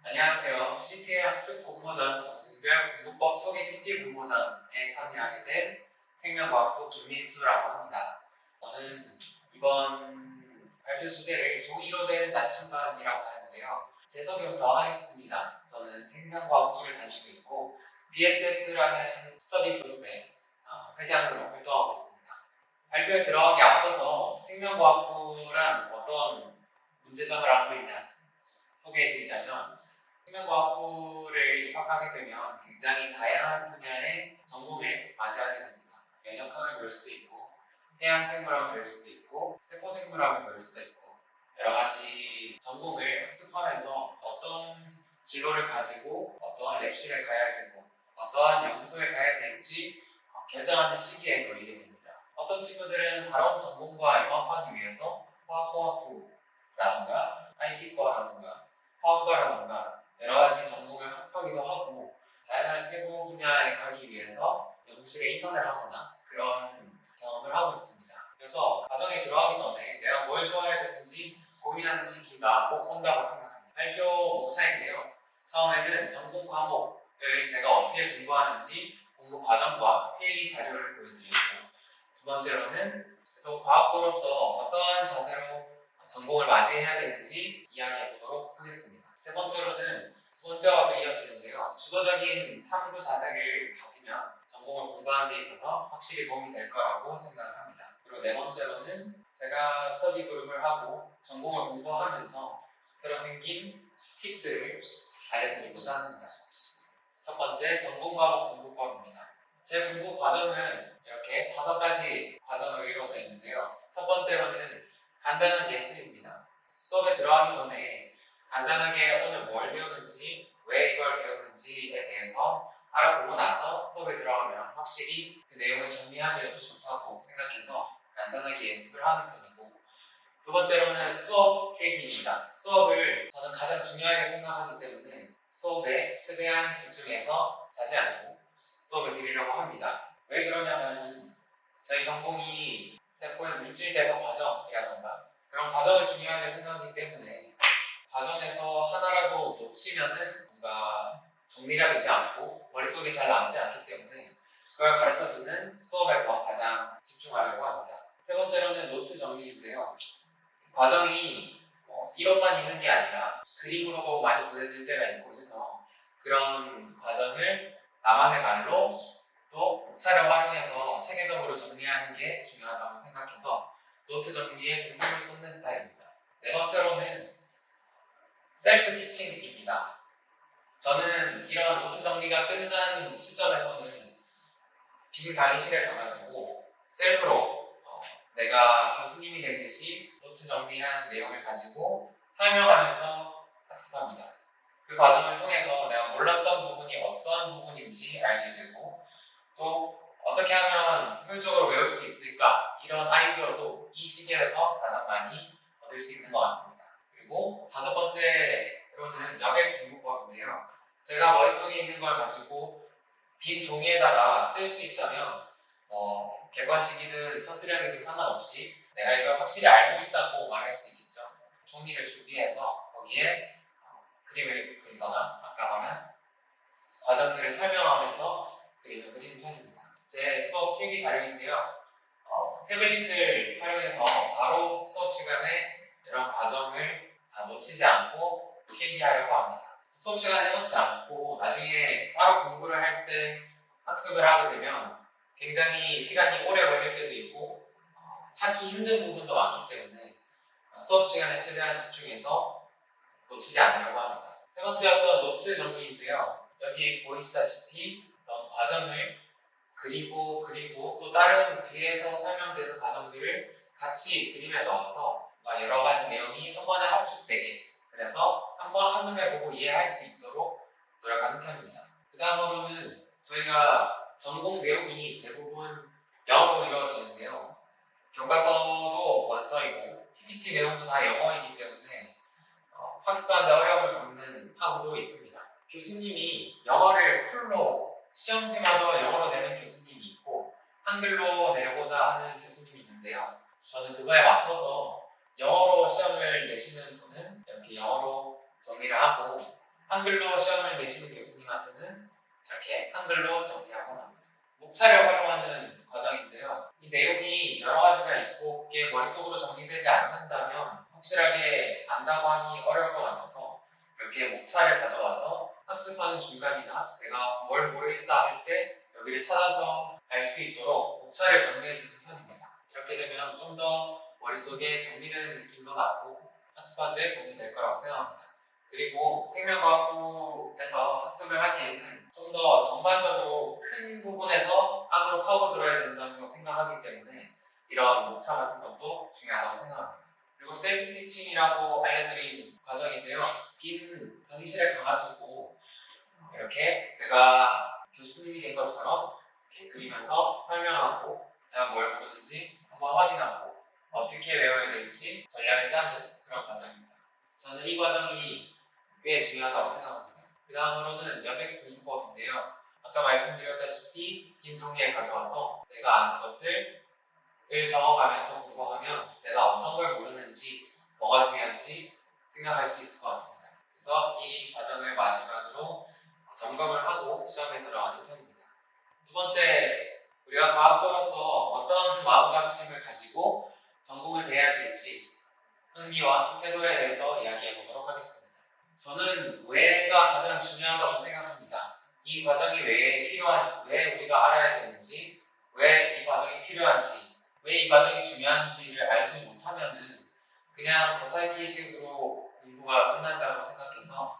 안녕하세요. CTL 학습 공모전 전국별 공부법 소개 PT 공모전에 참여하게 된 생명과학부 김민수라고 합니다. 저는 이번 발표 주제를 조2로 된 나침반이라고 하는데요. 제 소개부터 하겠습니다. 저는 생명과학부를 다니고 있고 BSS라는 스터디 그룹의 회장으로 활동하고 있습니다. 발표에 들어가기 앞서서 생명과학부란 어떤 문제점을 안고 있냐 소개해드리자면, 생명과학부를 입학하게 되면 굉장히 다양한 분야의 전공을 맞이하게 됩니다. 면역학을 배울 수도 있고, 해양생물학을 배울 수도 있고, 세포생물학을 배울 수도 있고, 여러 가지 전공을 학습하면서 어떤 진로를 가지고 어떠한 랩실에 가야 되고 어떠한 연구소에 가야 될지 결정하는 시기에 놓이게 됩니다. 어떤 친구들은 다른 전공과 융합하기 위해서 화학공학부라던가 IT과라던가 화학과라던가 여러 가지 전공을 합하기도 하고, 다양한 세부 분야에 가기 위해서 연구실에 인턴을 하거나 그런 경험을 하고 있습니다. 그래서 과정에 들어가기 전에 내가 뭘 좋아해야 되는지 고민하는 시기가 꼭 온다고 생각합니다. 발표 목차인데요. 처음에는 전공 과목을 제가 어떻게 공부하는지 공부 과정과 필기 자료를 보여드리고, 두 번째로는 또 과학도로서 어떠한 자세로 전공을 맞이해야 되는지 이야기해 보도록 하겠습니다. 세 번째로는 두 번째와도 이어지는데요. 주도적인 탐구 자세를 가지면 전공을 공부하는 데 있어서 확실히 도움이 될 거라고 생각을 합니다. 그리고 네 번째로는 제가 스터디 그룹을 하고 전공을 공부하면서 새로 생긴 팁들을 알려드리고자 합니다. 첫 번째, 전공 과목 공부법입니다. 제 공부 과정은 이렇게 5가지 과정으로 이루어져 있는데요. 첫 번째로는 간단한 예습입니다. 수업에 들어가기 전에 간단하게 오늘 뭘 배우는지, 왜 이걸 배우는지에 대해서 알아보고 나서 수업에 들어가면 확실히 그 내용을 정리하기에도 좋다고 생각해서 간단하게 예습을 하는 편이고, 두 번째로는 수업 필기입니다. 수업을 저는 가장 중요하게 생각하기 때문에 수업에 최대한 집중해서 자지 않고 수업을 드리려고 합니다. 왜 그러냐면은 저희 전공이 세포의 물질대사 과정이라던가 그런 과정을 중요하게 생각하기 때문에 과정에서 하나라도 놓치면은 뭔가 정리가 되지 않고 머릿속에 잘 남지 않기 때문에 그걸 가르쳐주는 수업에서 가장 집중하려고 합니다. 세 번째로는 노트 정리인데요. 과정이 이론만 있는 게 아니라 그림으로도 많이 보여질 때가 있고 해서 그런 과정을 나만의 말로 또 목차를 활용해서 체계적으로 정리하는 게 중요하다고 생각해서 노트 정리에 중점을 쏟는 스타일입니다. 네 번째로는 셀프 티칭입니다. 저는 이런 노트 정리가 끝난 시점에서는 빈 강의실에 가가지고 셀프로 내가 교수님이 된 듯이 노트 정리한 내용을 가지고 설명하면서 학습합니다. 그 과정을 통해서 내가 몰랐던 부분이 어떠한 부분인지 알게 되고, 또 어떻게 하면 효율적으로 외울 수 있을까, 이런 아이디어도 이 시기에서 가장 많이 얻을 수 있는 것 같습니다. 그리고 다섯 번째로는 여백 공부법인데요. 제가 머릿속에 있는 걸 가지고 빈 종이에다가 쓸 수 있다면 객관식이든 서술형이든 상관없이 내가 이걸 확실히 알고 있다고 말할 수 있겠죠. 종이를 준비해서 거기에 그림을 그리거나 아까 말한 과정들을 설명하면서 그림을 그리는 편입니다. 제 수업 필기 자료인데요. 태블릿을 활용해서 바로 수업 시간에 이런 과정을 다 놓치지 않고 필기하려고 합니다. 수업 시간에 해놓지 않고 나중에 따로 공부를 할 때 학습을 하게 되면 굉장히 시간이 오래 걸릴 때도 있고 찾기 힘든 부분도 많기 때문에 수업 시간에 최대한 집중해서 놓치지 않으려고 합니다. 세 번째였던 노트 정리인데요. 여기 보이시다시피 어떤 과정을 그리고 또 다른 뒤에서 설명되는 과정들을 같이 그림에 넣어서 여러 가지 내용이 한 번에 합축되게, 그래서 한번 한눈에 보고 이해할 수 있도록 노력하는 편입니다. 그 다음으로는 저희가 전공 내용이 대부분 영어로 이루어지는데요. 교과서도 원서이고 PPT 내용도 다 영어이기 때문에 학습하는데 어려움을 겪는 학우도 있습니다. 교수님이 영어를 풀로 시험지마저 영어로 내는 교수님이 있고 한글로 내려고자 하는 교수님이 있는데요. 저는 그거에 맞춰서 영어로 시험을 내시는 분은 이렇게 영어로 정리를 하고 한글로 시험을 내시는 교수님한테는 이렇게 한글로 정리하곤 합니다. 목차를 활용하는 과정인데요. 이 내용이 여러 가지가 있고 그게 머릿속으로 정리되지 않는다면 확실하게 안다고 하기 어려울 것 같아서 이렇게 목차를 가져와서 학습하는 중간이나 내가 뭘 모르겠다 할 때 여기를 찾아서 알 수 있도록 목차를 정리해 주는 편입니다. 이렇게 되면 좀 더 머릿속에 정리되는 느낌도 나고 학습하는 데 도움이 될 거라고 생각합니다. 그리고 생명과학부에서 학습을 하기에는 좀 더 전반적으로 큰 부분에서 안으로 파고들어야 된다고 생각하기 때문에 이런 목차 같은 것도 중요하다고 생각합니다. 그리고 셀프 티칭이라고 알려드린 과정인데요. 빈 강의실에 가가지고 이렇게 내가 교수님이 된 것처럼 이렇게 그리면서 설명하고 내가 뭘 모르는지 한번 확인하고 어떻게 외워야 될지 전략을 짜는 그런 과정입니다. 저는 이 과정이 꽤 중요하다고 생각합니다. 그 다음으로는 여백 공부법인데요. 아까 말씀드렸다시피 빈 종이에 가져와서 내가 아는 것들을 적어가면서 공부하면 내가 어떤 걸 모르는지 뭐가 중요한지 생각할 수 있을 것 같습니다. 그래서 이 과정을 마지막으로 점검을 하고 시험에 들어가는 편입니다. 두 번째, 우리가 과학도로서 어떤 마음가짐을 가지고 전공을 대해야 될지 흥미와 태도에 대해서 이야기해 보도록 하겠습니다. 저는 왜가 가장 중요하다고 생각합니다. 이 과정이 왜 필요한지, 왜 우리가 알아야 되는지, 왜 이 과정이 필요한지, 왜 이 과정이 중요한지를 알지 못하면은 그냥 겉핥기식으로 공부가 끝난다고 생각해서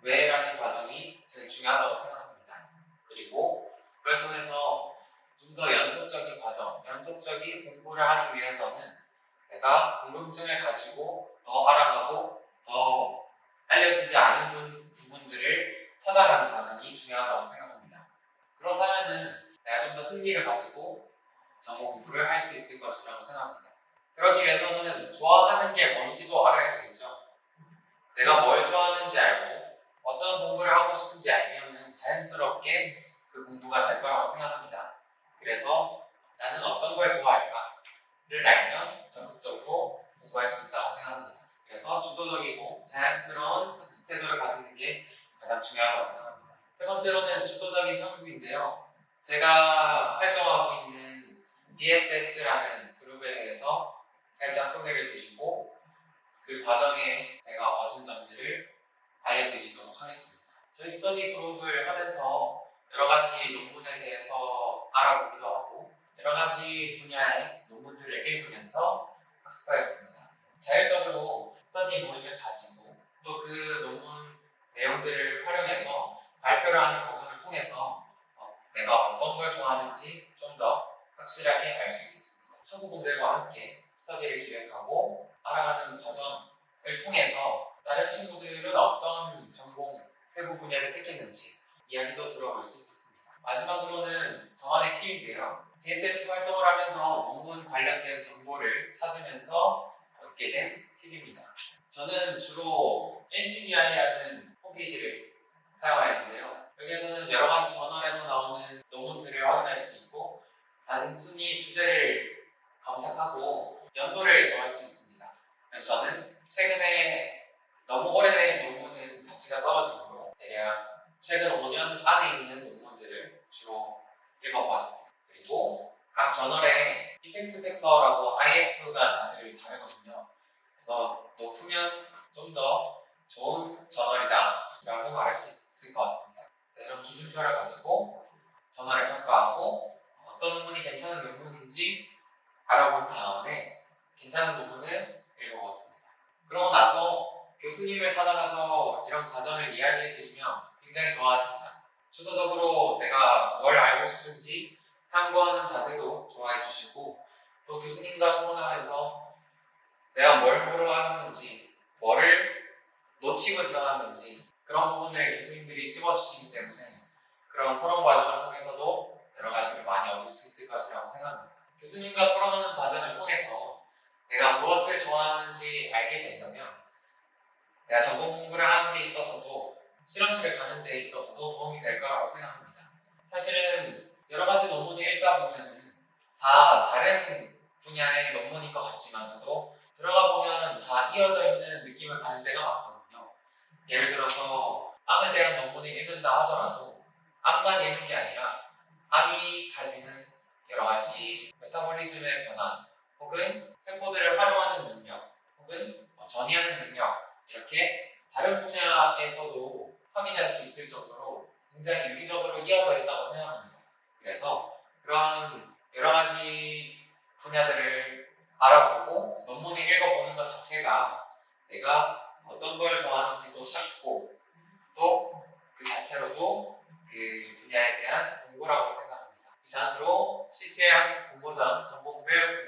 왜라는 과정이 제일 중요하다고 생각합니다. 그리고 그걸 통해서 좀 더 연습적인 과정, 연습적인 공부를 하기 위해서는 내가 궁금증을 가지고 더 알아가고 더 알려지지 않은 부분들을 찾아가는 과정이 중요하다고 생각합니다. 그렇다면 내가 좀 더 흥미를 가지고 전공 공부를 할 수 있을 것이라고 생각합니다. 그러기 위해서는 좋아하는 게 뭔지도 알아야 되겠죠. 내가 뭘 좋아하는지 알고 어떤 공부를 하고 싶은지 알면 자연스럽게 그 공부가 될 거라고 생각합니다. 그래서 나는 어떤 걸 좋아할까를 알면 적극적으로 공부할 수 있다고 생각합니다. 그래서 주도적이고 자연스러운 학습 태도를 가지는 게 가장 중요하다고 생각합니다. 세 번째로는 주도적인 탐구인데요. 제가 활동하고 있는 BSS라는 그룹에 대해서 살짝 소개를 드리고 그 과정에 제가 얻은 점들을 알려드리도록 하겠습니다. 저희 스터디 그룹을 하면서 여러 가지 논문에 대해서 알아보기도 하고 여러 가지 분야의 논문들을 읽으면서 학습하였습니다. 자율적으로 스터디 모임을 가지고 또 그 논문 내용들을 활용해서 발표를 하는 과정을 통해서 내가 어떤 걸 좋아하는지 좀 더 확실하게 알 수 있었습니다. 학우분들과 함께 스터디를 기획하고 알아가는 과정을 통해서 다른 친구들은 어떤 전공 세부 분야를 택했는지 이야기도 들어볼 수 있었습니다. 마지막으로는 저만의 팁인데요. BSS 활동을 하면서 논문 관련된 정보를 찾으면서 얻게 된 팁입니다. 저는 주로 NCBI라는 홈페이지를 사용하였는데요. 여기에서는 여러 가지 저널에서 나오는 논문들을 확인할 수 있고 단순히 주제를 검색하고 연도를 정할 수 있습니다. 그래서 저는 최근에 너무 오래된 논문은 가치가 떨어지므로 대략 최근 5년 안에 있는 논문들을 주로 읽어보았습니다. 그리고 각 저널에 이펙트 팩터라고 IF가 다들 다르거든요. 그래서 높으면 좀 더 좋은 저널이다 라고 말할 수 있을 것 같습니다. 그래서 이런 기준표를 가지고 저널을 평가하고 어떤 논문이 괜찮은 논문인지 알아본 다음에 괜찮은 논문을 읽어보았습니다. 그러고 나서 교수님을 찾아가서 이런 과정을 이야기해드리면 굉장히 좋아하십니다. 주도적으로 내가 뭘 알고 싶은지 탐구하는 자세도 좋아해 주시고 또 교수님과 토론하면서 내가 뭘 모르는지 뭐를 놓치고 지나갔는지 그런 부분을 교수님들이 찝어주시기 때문에 그런 토론 과정을 통해서도 여러 가지를 많이 얻을 수 있을 것이라고 생각합니다. 교수님과 토론하는 과정을 통해서 내가 무엇을 좋아하는지 알게 된다면 내가 전공 공부를 하는 데 있어서도 실험실에 가는 데 있어서도 도움이 될 거라고 생각합니다. 사실은 여러 가지 논문을 읽다 보면 다 다른 분야의 논문인 것 같지만서도 들어가 보면 다 이어져 있는 느낌을 받는 때가 많거든요. 예를 들어서 논문을 읽는다 하더라도 암만 읽는 게 아니라 암이 가지는 여러 가지 메타볼리즘의 변화 혹은 세포들을 활용하는 능력 혹은 전이하는 능력 이렇게 다른 분야에서도 확인할 수 있을 정도로 굉장히 유기적으로 이어져 있다고 생각합니다. 그래서 그런 여러 가지 분야들을 알아보고 논문을 읽어보는 것 자체가 내가 어떤 걸 좋아하는지도 찾고 또 그 자체로도 그 분야에 대한 공부라고 생각합니다. 이상으로 CTL 학습 공모전 전공 교육